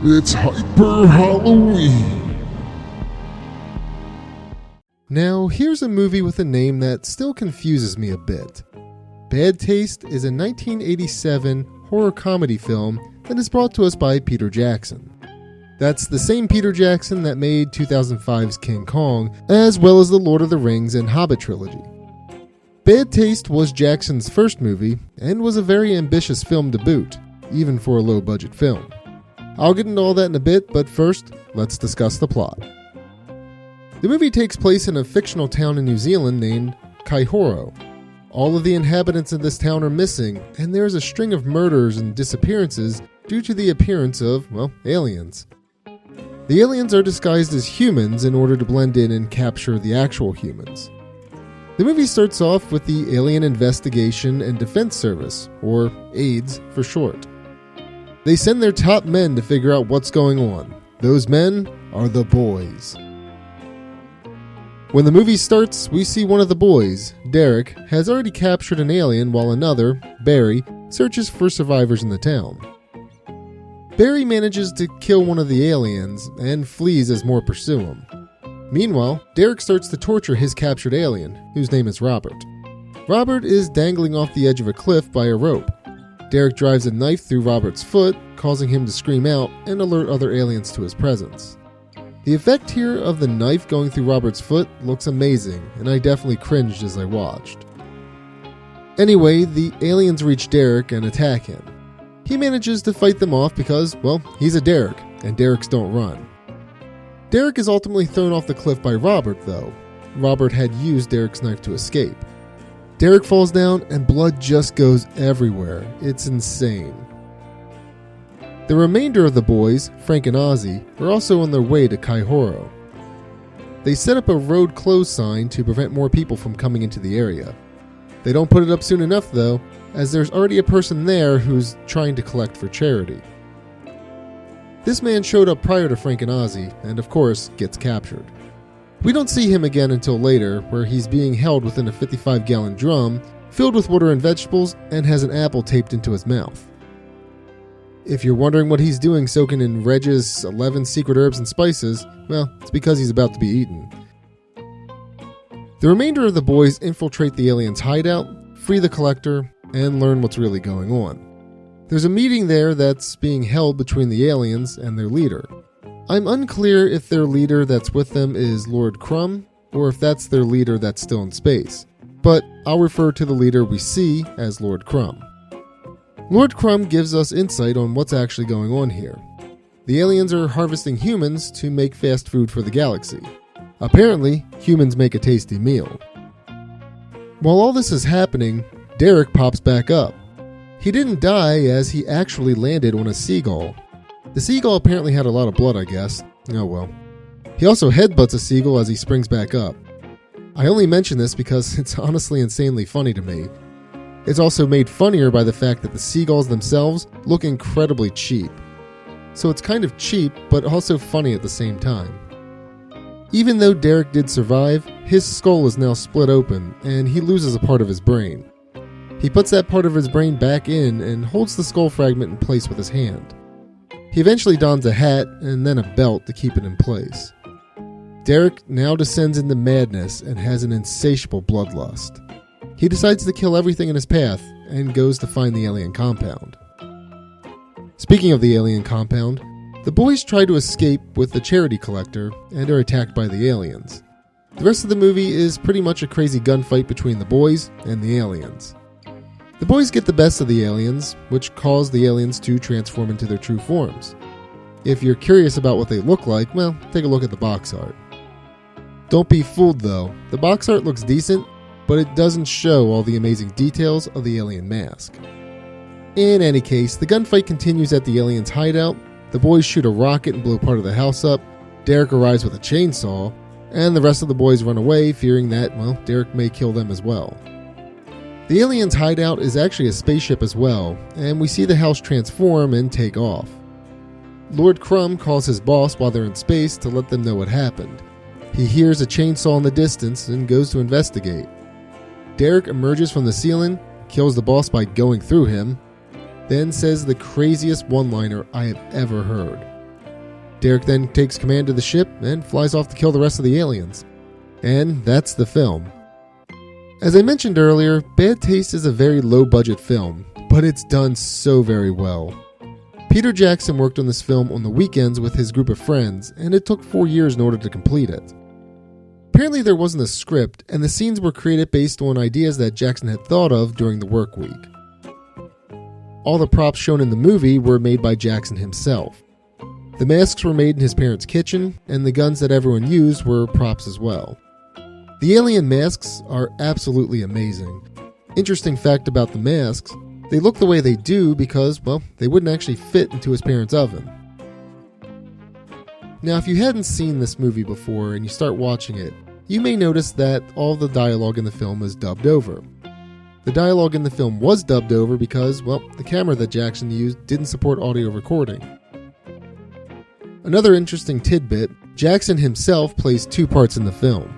It's Hyper Halloween! Now, here's a movie with a name that still confuses me a bit. Bad Taste is a 1987 horror comedy film that is brought to us by Peter Jackson. That's the same Peter Jackson that made 2005's King Kong, as well as the Lord of the Rings and Hobbit trilogy. Bad Taste was Jackson's first movie, and was a very ambitious film to boot, even for a low-budget film. I'll get into all that in a bit, but first, let's discuss the plot. The movie takes place in a fictional town in New Zealand named Kaihoro. All of the inhabitants of this town are missing, and there is a string of murders and disappearances due to the appearance of, aliens. The aliens are disguised as humans in order to blend in and capture the actual humans. The movie starts off with the Alien Investigation and Defense Service, or AIDS for short. They send their top men to figure out what's going on. Those men are the boys. When the movie starts, we see one of the boys, Derek, has already captured an alien while another, Barry, searches for survivors in the town. Barry manages to kill one of the aliens and flees as more pursue him. Meanwhile, Derek starts to torture his captured alien, whose name is Robert. Robert is dangling off the edge of a cliff by a rope. Derek drives a knife through Robert's foot, causing him to scream out and alert other aliens to his presence. The effect here of the knife going through Robert's foot looks amazing, and I definitely cringed as I watched. Anyway, the aliens reach Derek and attack him. He manages to fight them off because, he's a Derek, and Dereks don't run. Derek is ultimately thrown off the cliff by Robert, though. Robert had used Derek's knife to escape. Derek falls down, and blood just goes everywhere. It's insane. The remainder of the boys, Frank and Ozzy, are also on their way to Kaihoro. They set up a road closed sign to prevent more people from coming into the area. They don't put it up soon enough, though, as there's already a person there who's trying to collect for charity. This man showed up prior to Frank and Ozzy, and of course, gets captured. We don't see him again until later, where he's being held within a 55-gallon drum, filled with water and vegetables, and has an apple taped into his mouth. If you're wondering what he's doing soaking in Reg's 11 secret herbs and spices, it's because he's about to be eaten. The remainder of the boys infiltrate the aliens' hideout, free the collector, and learn what's really going on. There's a meeting there that's being held between the aliens and their leader. I'm unclear if their leader that's with them is Lord Crumb, or if that's their leader that's still in space, but I'll refer to the leader we see as Lord Crumb. Lord Crumb gives us insight on what's actually going on here. The aliens are harvesting humans to make fast food for the galaxy. Apparently, humans make a tasty meal. While all this is happening, Derek pops back up. He didn't die as he actually landed on a seagull. The seagull apparently had a lot of blood, I guess. Oh well. He also headbutts a seagull as he springs back up. I only mention this because it's honestly insanely funny to me. It's also made funnier by the fact that the seagulls themselves look incredibly cheap. So it's kind of cheap, but also funny at the same time. Even though Derek did survive, his skull is now split open, and he loses a part of his brain. He puts that part of his brain back in and holds the skull fragment in place with his hand. He eventually dons a hat and then a belt to keep it in place. Derek now descends into madness and has an insatiable bloodlust. He decides to kill everything in his path and goes to find the alien compound. Speaking of the alien compound, the boys try to escape with the charity collector and are attacked by the aliens. The rest of the movie is pretty much a crazy gunfight between the boys and the aliens. The boys get the best of the aliens, which cause the aliens to transform into their true forms. If you're curious about what they look like, take a look at the box art. Don't be fooled though, the box art looks decent, but it doesn't show all the amazing details of the alien mask. In any case, the gunfight continues at the aliens' hideout, the boys shoot a rocket and blow part of the house up, Derek arrives with a chainsaw, and the rest of the boys run away, fearing that, Derek may kill them as well. The aliens' hideout is actually a spaceship as well, and we see the house transform and take off. Lord Crumb calls his boss while they're in space to let them know what happened. He hears a chainsaw in the distance and goes to investigate. Derek emerges from the ceiling, kills the boss by going through him, then says the craziest one-liner I have ever heard. Derek then takes command of the ship and flies off to kill the rest of the aliens. And that's the film. As I mentioned earlier, Bad Taste is a very low-budget film, but it's done so very well. Peter Jackson worked on this film on the weekends with his group of friends, and it took 4 years in order to complete it. Apparently there wasn't a script, and the scenes were created based on ideas that Jackson had thought of during the work week. All the props shown in the movie were made by Jackson himself. The masks were made in his parents' kitchen, and the guns that everyone used were props as well. The alien masks are absolutely amazing. Interesting fact about the masks, they look the way they do because, well, they wouldn't actually fit into his parents' oven. Now, if you hadn't seen this movie before and you start watching it, you may notice that all the dialogue in the film is dubbed over. The dialogue in the film was dubbed over because, well, the camera that Jackson used didn't support audio recording. Another interesting tidbit, Jackson himself plays 2 parts in the film.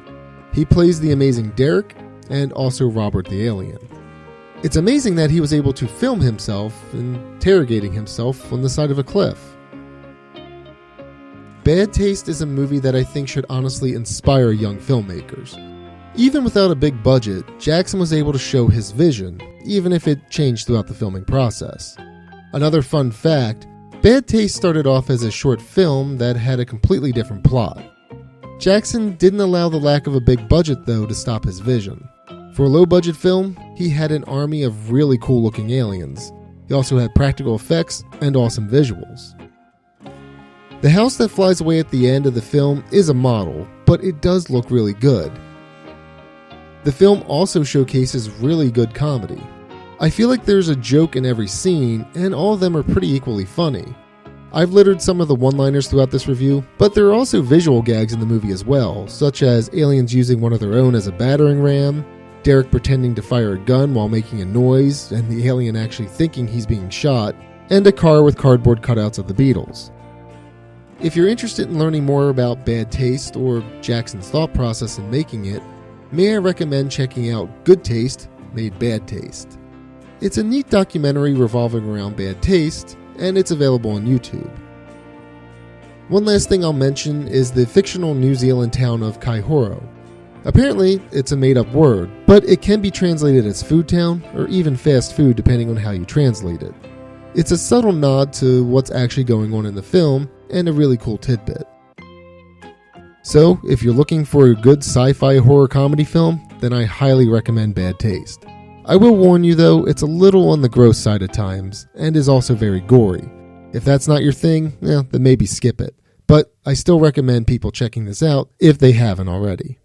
He plays the amazing Derek and also Robert the alien. It's amazing that he was able to film himself interrogating himself on the side of a cliff. Bad Taste is a movie that I think should honestly inspire young filmmakers. Even without a big budget, Jackson was able to show his vision, even if it changed throughout the filming process. Another fun fact, Bad Taste started off as a short film that had a completely different plot. Jackson didn't allow the lack of a big budget though to stop his vision. For a low-budget film, he had an army of really cool-looking aliens. He also had practical effects and awesome visuals. The house that flies away at the end of the film is a model, but it does look really good. The film also showcases really good comedy. I feel like there's a joke in every scene, and all of them are pretty equally funny. I've littered some of the one-liners throughout this review, but there are also visual gags in the movie as well, such as aliens using one of their own as a battering ram, Derek pretending to fire a gun while making a noise, and the alien actually thinking he's being shot, and a car with cardboard cutouts of the Beatles. If you're interested in learning more about Bad Taste or Jackson's thought process in making it, may I recommend checking out Good Taste Made Bad Taste. It's a neat documentary revolving around bad taste, and it's available on YouTube. One last thing I'll mention is the fictional New Zealand town of Kaihoro. Apparently, it's a made-up word, but it can be translated as food town or even fast food depending on how you translate it. It's a subtle nod to what's actually going on in the film, and a really cool tidbit. So, if you're looking for a good sci-fi horror comedy film, then I highly recommend Bad Taste. I will warn you though, it's a little on the gross side at times, and is also very gory. If that's not your thing, then maybe skip it. But I still recommend people checking this out if they haven't already.